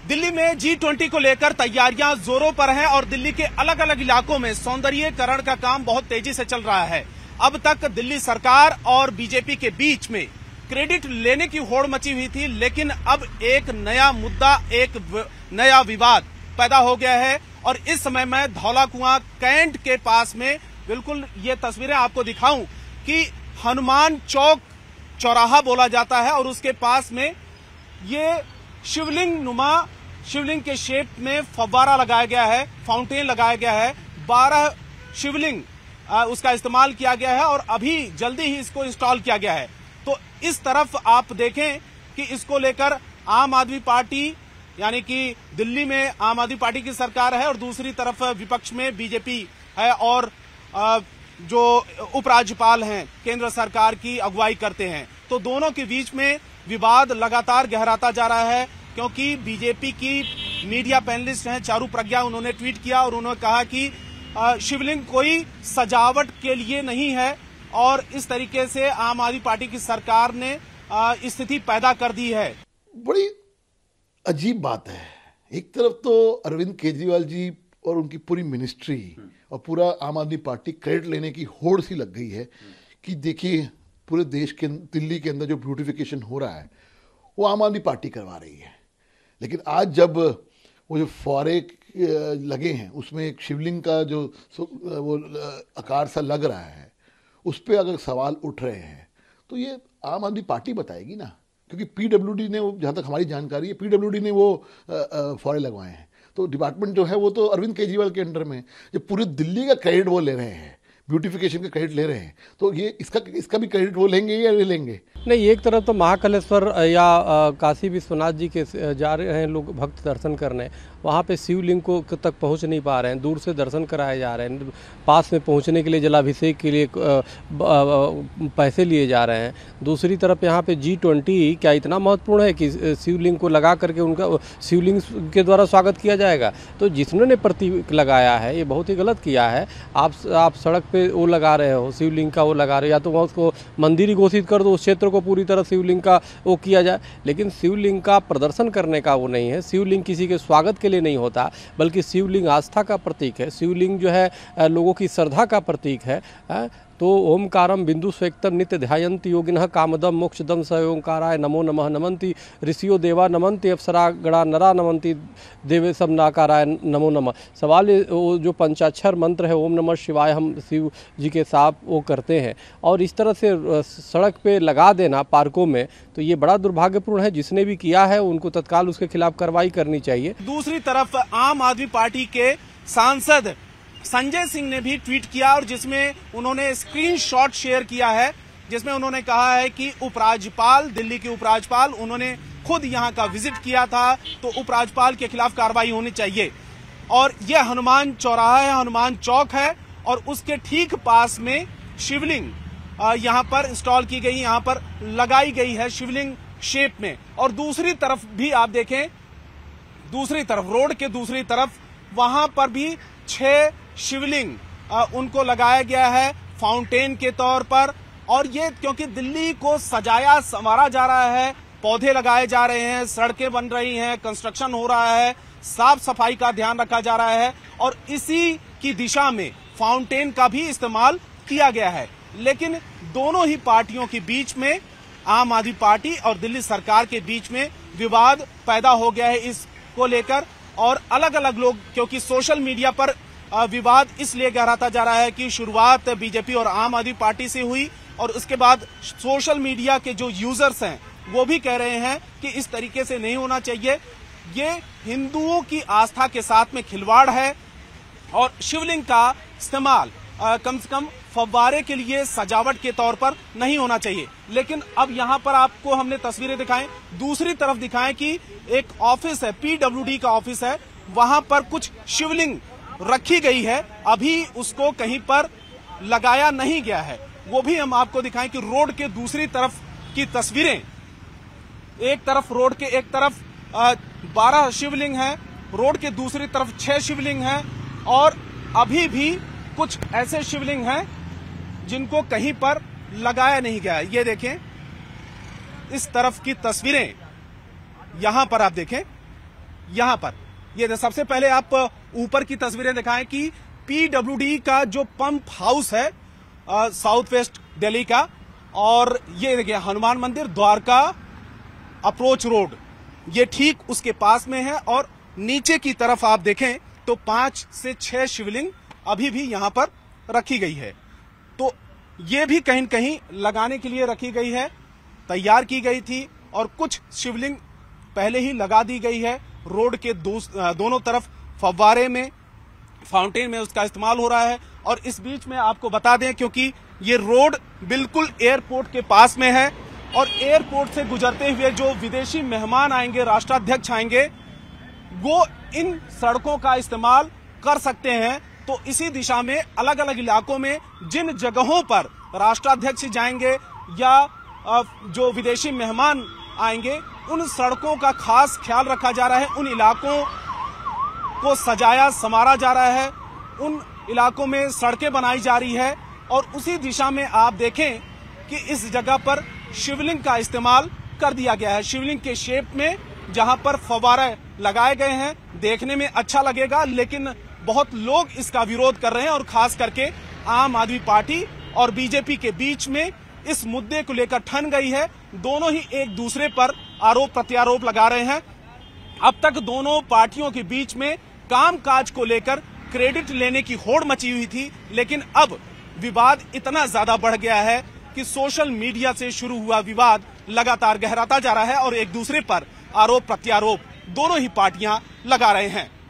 दिल्ली में G20 को लेकर तैयारियां जोरों पर हैं और दिल्ली के अलग अलग इलाकों में सौंदर्यीकरण का काम बहुत तेजी से चल रहा है। अब तक दिल्ली सरकार और बीजेपी के बीच में क्रेडिट लेने की होड़ मची हुई थी, लेकिन अब एक नया मुद्दा, एक नया विवाद पैदा हो गया है। और इस समय मैं धौला कुआं कैंट के पास में बिल्कुल ये तस्वीरें आपको दिखाऊं कि हनुमान चौक चौराहा बोला जाता है और उसके पास में ये शिवलिंग के शेप में फव्वारा लगाया गया है, फाउंटेन लगाया गया है। 12 शिवलिंग उसका इस्तेमाल किया गया है और अभी जल्दी ही इसको इंस्टॉल किया गया है। तो इस तरफ आप देखें कि इसको लेकर आम आदमी पार्टी, यानी कि दिल्ली में आम आदमी पार्टी की सरकार है और दूसरी तरफ विपक्ष में बीजेपी है और जो उपराज्यपाल हैं केंद्र सरकार की अगुवाई करते हैं। तो दोनों के बीच में विवाद लगातार गहराता जा रहा है, क्योंकि बीजेपी की मीडिया पैनलिस्ट हैं चारू प्रज्ञा, उन्होंने ट्वीट किया और उन्होंने कहा कि शिवलिंग कोई सजावट के लिए नहीं है और इस तरीके से आम आदमी पार्टी की सरकार ने स्थिति पैदा कर दी है। बड़ी अजीब बात है। एक तरफ तो अरविंद केजरीवाल जी और उनकी पूरी मिनिस्ट्री और पूरा आम आदमी पार्टी क्रेडिट लेने की होड़ सी लग गई है कि देखिए पूरे देश के दिल्ली के अंदर जो ब्यूटिफिकेशन हो रहा है वो आम आदमी पार्टी करवा रही है। लेकिन आज जब वो जो फुआरे लगे हैं उसमें एक शिवलिंग का जो वो आकार सा लग रहा है, उस पर अगर सवाल उठ रहे हैं तो ये आम आदमी पार्टी बताएगी ना, क्योंकि पीडब्ल्यूडी ने, वो जहाँ तक हमारी जानकारी है, पीडब्ल्यूडी ने वो फुआरे लगवाए हैं। तो डिपार्टमेंट जो है वो तो अरविंद केजरीवाल के अंडर में, जो पूरी दिल्ली का क्रेडिट वो ले रहे हैं, ब्यूटिफिकेशन का क्रेडिट ले रहे हैं, तो ये इसका भी क्रेडिट वो लेंगे या नहीं लेंगे? नहीं, एक तरफ तो महाकालेश्वर या काशी विश्वनाथ जी के जा रहे हैं लोग भक्त दर्शन करने, वहाँ पे शिवलिंग को तक पहुँच नहीं पा रहे हैं, दूर से दर्शन कराए जा रहे हैं, पास में पहुँचने के लिए जलाभिषेक के लिए पैसे लिए जा रहे हैं। दूसरी तरफ यहाँ पे G20 क्या इतना महत्वपूर्ण है कि शिवलिंग को लगा करके उनका शिवलिंग के द्वारा स्वागत किया जाएगा? तो जिन्होंने प्रतीक लगाया है ये बहुत ही गलत किया है। आप सड़क पे वो लगा रहे हो, शिवलिंग का वो लगा रहे हो, या तो वहाँ उसको मंदिर ही घोषित कर दो, उस क्षेत्र को पूरी तरह शिवलिंग का वो किया जाए। लेकिन शिवलिंग का प्रदर्शन करने का वो नहीं है, शिवलिंग किसी के स्वागत के लिए नहीं होता, बल्कि शिवलिंग आस्था का प्रतीक है, शिवलिंग जो है लोगों की श्रद्धा का प्रतीक है। तो ओमकारम बिंदु स्वेक्तम नित्य ध्यायन्ति योगिनः कामदम मोक्षदम स ओंकाराय नमो नमः नमन्ति ऋषियो देवा नमन्ति अप्सरा गणा नरा नमन्ति देवे सब नाकाराय नमो नमः। सवाल वो जो पंचाक्षर मंत्र है ओम नमः शिवाय, हम शिव जी के साथ वो करते हैं और इस तरह से सड़क पे लगा देना पार्कों में, तो ये बड़ा दुर्भाग्यपूर्ण है। जिसने भी किया है उनको तत्काल उसके खिलाफ कार्रवाई करनी चाहिए। दूसरी तरफ आम आदमी पार्टी के सांसद संजय सिंह ने भी ट्वीट किया और जिसमें उन्होंने स्क्रीनशॉट शेयर किया है, जिसमें उन्होंने कहा है कि उपराज्यपाल, दिल्ली के उपराज्यपाल, उन्होंने खुद यहां का विजिट किया था, तो उपराज्यपाल के खिलाफ कार्रवाई होनी चाहिए। और यह हनुमान चौराहा है, हनुमान चौक है और उसके ठीक पास में शिवलिंग यहां पर इंस्टॉल की गई, यहां पर लगाई गई है शिवलिंग शेप में। और दूसरी तरफ भी आप देखें, दूसरी तरफ रोड के दूसरी तरफ वहां पर भी 6 शिवलिंग उनको लगाया गया है फाउंटेन के तौर पर। और ये क्योंकि दिल्ली को सजाया संवारा जा रहा है, पौधे लगाए जा रहे हैं, सड़कें बन रही हैं, कंस्ट्रक्शन हो रहा है, साफ सफाई का ध्यान रखा जा रहा है और इसी की दिशा में फाउंटेन का भी इस्तेमाल किया गया है। लेकिन दोनों ही पार्टियों के बीच में, आम आदमी पार्टी और दिल्ली सरकार के बीच में विवाद पैदा हो गया है इसको लेकर। और अलग अलग लोग, क्योंकि सोशल मीडिया पर विवाद इसलिए गहराता जा रहा है कि शुरुआत बीजेपी और आम आदमी पार्टी से हुई और उसके बाद सोशल मीडिया के जो यूजर्स हैं वो भी कह रहे हैं कि इस तरीके से नहीं होना चाहिए, ये हिंदुओं की आस्था के साथ में खिलवाड़ है और शिवलिंग का इस्तेमाल कम से कम फव्वारे के लिए सजावट के तौर पर नहीं होना चाहिए। लेकिन अब यहाँ पर आपको हमने तस्वीरें दिखाएं, दूसरी तरफ दिखाएं कि एक ऑफिस है, पीडब्ल्यूडी का ऑफिस है, वहां पर कुछ शिवलिंग रखी गई है, अभी उसको कहीं पर लगाया नहीं गया है। वो भी हम आपको दिखाएं कि रोड के दूसरी तरफ की तस्वीरें, एक तरफ रोड के एक तरफ 12 शिवलिंग है, रोड के दूसरी तरफ 6 शिवलिंग है और अभी भी कुछ ऐसे शिवलिंग हैं जिनको कहीं पर लगाया नहीं गया। ये देखें इस तरफ की तस्वीरें, यहां पर आप देखें यहां पर ये सबसे पहले आप ऊपर की तस्वीरें दिखाएं कि पीडब्ल्यूडी का जो पंप हाउस है साउथ वेस्ट दिल्ली का, और ये देखिए हनुमान मंदिर द्वारका अप्रोच रोड, ये ठीक उसके पास में है। और नीचे की तरफ आप देखें तो 5 से 6 शिवलिंग अभी भी यहां पर रखी गई है। तो ये भी कहीं न कहीं लगाने के लिए रखी गई है, तैयार की गई थी, और कुछ शिवलिंग पहले ही लगा दी गई है। रोड के दोनों तरफ फव्वारे में, फाउंटेन में उसका इस्तेमाल हो रहा है। और इस बीच में आपको बता दें, क्योंकि ये रोड बिल्कुल एयरपोर्ट के पास में है, और एयरपोर्ट से गुजरते हुए जो विदेशी मेहमान आएंगे, राष्ट्राध्यक्ष आएंगे, वो इन सड़कों का इस्तेमाल कर सकते हैं। तो इसी दिशा में अलग अलग इलाकों में जिन जगहों पर राष्ट्राध्यक्ष जाएंगे या जो विदेशी मेहमान आएंगे, उन सड़कों का खास ख्याल रखा जा रहा है। उन इलाकों को सजाया संवारा जा रहा है, उन इलाकों में सड़कें बनाई जा रही है। और उसी दिशा में आप देखें कि इस जगह पर शिवलिंग का इस्तेमाल कर दिया गया है। शिवलिंग के शेप में जहां पर फव्वारे लगाए गए हैं, देखने में अच्छा लगेगा, लेकिन बहुत लोग इसका विरोध कर रहे हैं। और खास करके आम आदमी पार्टी और बीजेपी के बीच में इस मुद्दे को लेकर ठन गई है। दोनों ही एक दूसरे पर आरोप प्रत्यारोप लगा रहे हैं। अब तक दोनों पार्टियों के बीच में कामकाज को लेकर क्रेडिट लेने की होड़ मची हुई थी, लेकिन अब विवाद इतना ज्यादा बढ़ गया है कि सोशल मीडिया से शुरू हुआ विवाद लगातार गहराता जा रहा है और एक दूसरे पर आरोप प्रत्यारोप दोनों ही पार्टियां लगा रहे हैं।